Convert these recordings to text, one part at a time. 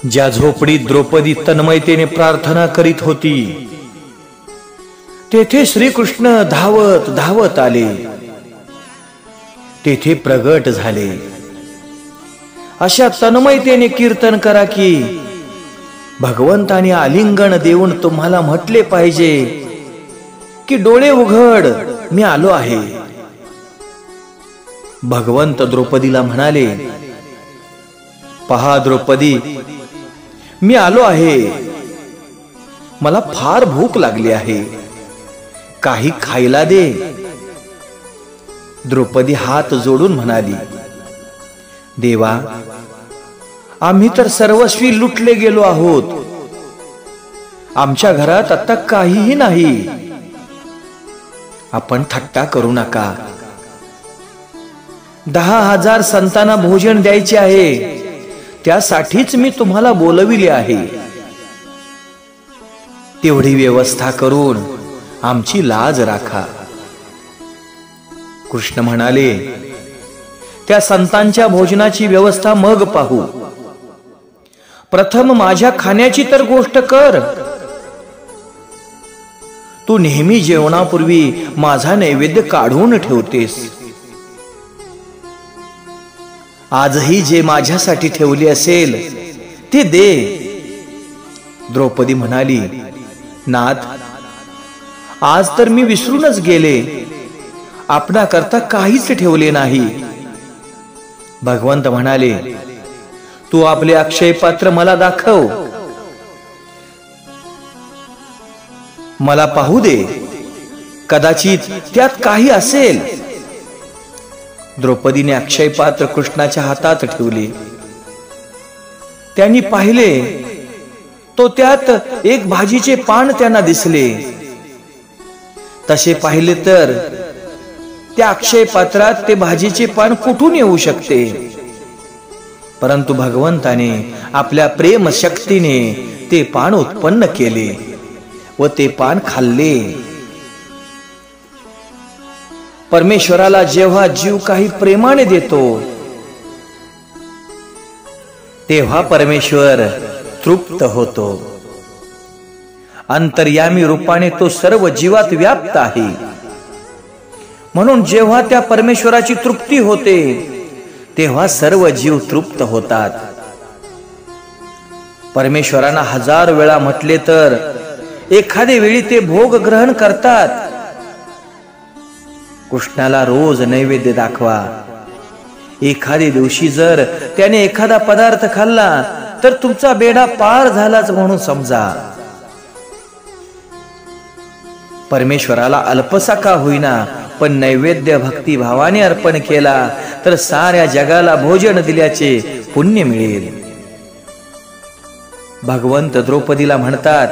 ज्या झोपडीत द्रौपदी तन्मयतेने प्रार्थना करीत होती तेथे श्रीकृष्ण धावत धावत आले, तेथे प्रगट झाले. अशा तन्मयतेने कीर्तन करा की भगवंताने आलिंगन देऊन तुम्हाला म्हटले पाहिजे की डोळे उघड, मी आलो आहे. भगवंत द्रौपदीला म्हणाले, पहा द्रौपदी, मी आलो आहे. मला फार भूक लागली आहे, काही खायला दे. द्रौपदी हात जोडून म्हणाली, देवा, आम्ही तर सर्वस्वी लुटले गेलो आहोत. आमच्या घरात आता काहीही नाही. आपण थट्टा करू नका. 10,000 संतांना भोजन द्यायचे आहे, त्यासाठीच मी तुम्हाला बोलविले आहे. तेवढी व्यवस्था करून आमची लाज राखा. कृष्ण म्हणाले, त्या संतांच्या भोजनाची व्यवस्था मग पाहू. प्रथम माझ्या खाण्याची तर गोष्ट कर. तू नेहमी जेवणापूर्वी माझा नैवेद्य काढून ठेवतेस. आजही जे माझ्यासाठी ठेवले असेल ते दे. द्रौपदी म्हणाली, नाथ, आज तर मी विसरूनच गेले. आपणाकरता काहीच ठेवले नाही. भगवंत म्हणाले, तू आपले अक्षय पात्र मला दाखव, मला पाहू दे. कदाचित त्यात काही असेल. द्रौपदीने अक्षय पात्र कृष्णाच्या हातात ठेवले. त्यांनी पाहिले तो त्यात एक भाजीचे पान त्यांना दिसले. तसे पाहिले तर त्या अक्षय पात्रात ते भाजीचे पान कुठून येऊ शकते. परंतु भगवंताने आपल्या प्रेम शक्तीने ते पान उत्पन्न केले व ते पान खाल्ले. परमेश्वराला जेव्हा जीव काही प्रेमाने देतो तेव्हा परमेश्वर तृप्त होतो. अंतर्यामी रूपाने तो सर्व जीवात व्याप्त आहे. म्हणून जेव्हा त्या परमेश्वराची तृप्ती होते तेव्हा सर्व जीव तृप्त होतात. परमेश्वरांना 1000 वेळा म्हटले तर एखाद्या वेळी ते भोग ग्रहण करतात. कृष्णाला रोज नैवेद्य दाखवा. एखाद्या दिवशी जर त्याने एखादा पदार्थ खाल्ला तर तुमचा बेडा पार झालाच म्हणून समजा. परमेश्वराला अल्पसा का होईना पण नैवेद्य भक्ती भावाने अर्पण केला तर साऱ्या जगाला भोजन दिल्याचे पुण्य मिळेल. भगवंत द्रौपदीला म्हणतात,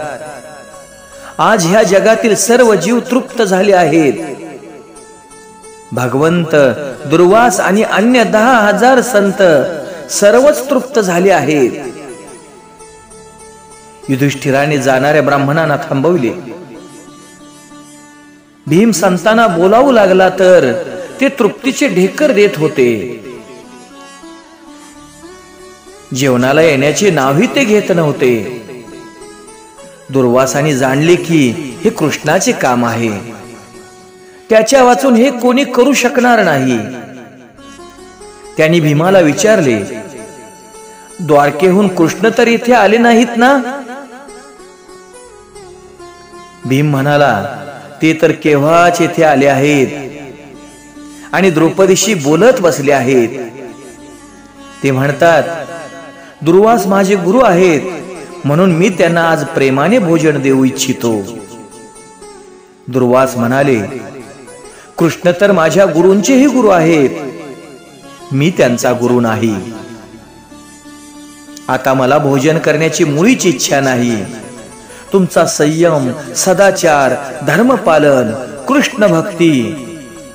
आज ह्या जगातील सर्व जीव तृप्त झाले आहेत. भगवंत, दुर्वास आणि अन्य 10,000 संत सर्वच तृप्त झाले आहेत. युधिष्ठिराने जाणाऱ्या ब्राह्मणांना थांबवले. भीम संतांना बोलावू लागला तर ते तृप्तीचे ढेकर देत होते. जेवणाला येण्याचे नावही ते घेत नव्हते. दुर्वासाने जाणले की हे कृष्णाचे काम आहे, त्याच्या वाचून हे कोणी करू शकणार नाही. त्यांनी भीमाला विचारले, द्वारकेहून कृष्ण तर इथे आले नाहीत ना? भीम म्हणाला, ते तर केव्हाच येथे आले आहेत आणि द्रौपदीशी बोलत बसले आहेत. ते म्हणतात, दुर्वास माझे गुरु आहेत म्हणून मी त्यांना आज प्रेमाने भोजन देऊ इच्छितो. दुर्वास म्हणाले, कृष्ण तर माझ्या गुरूंचेही गुरु आहेत, मी त्यांचा गुरु नाही. आता मला भोजन करण्याची मुळीच इच्छा नाही. तुमचा संयम, सदाचार, धर्मपालन, कृष्ण भक्ती,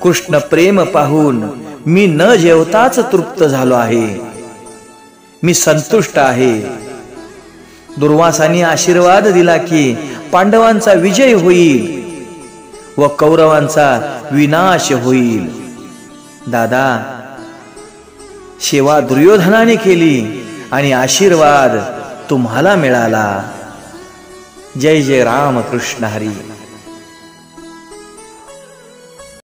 कृष्ण प्रेम पाहून मी न जेवताच तृप्त झालो आहे. मी संतुष्ट आहे. दुर्वासाने आशीर्वाद दिला की पांडवांचा विजय होईल व कौरवांचा विनाश होईल. दादा, सेवा दुर्योधनाने केली आणि आशीर्वाद तुम्हाला मिळाला. जय जय राम कृष्ण हरी.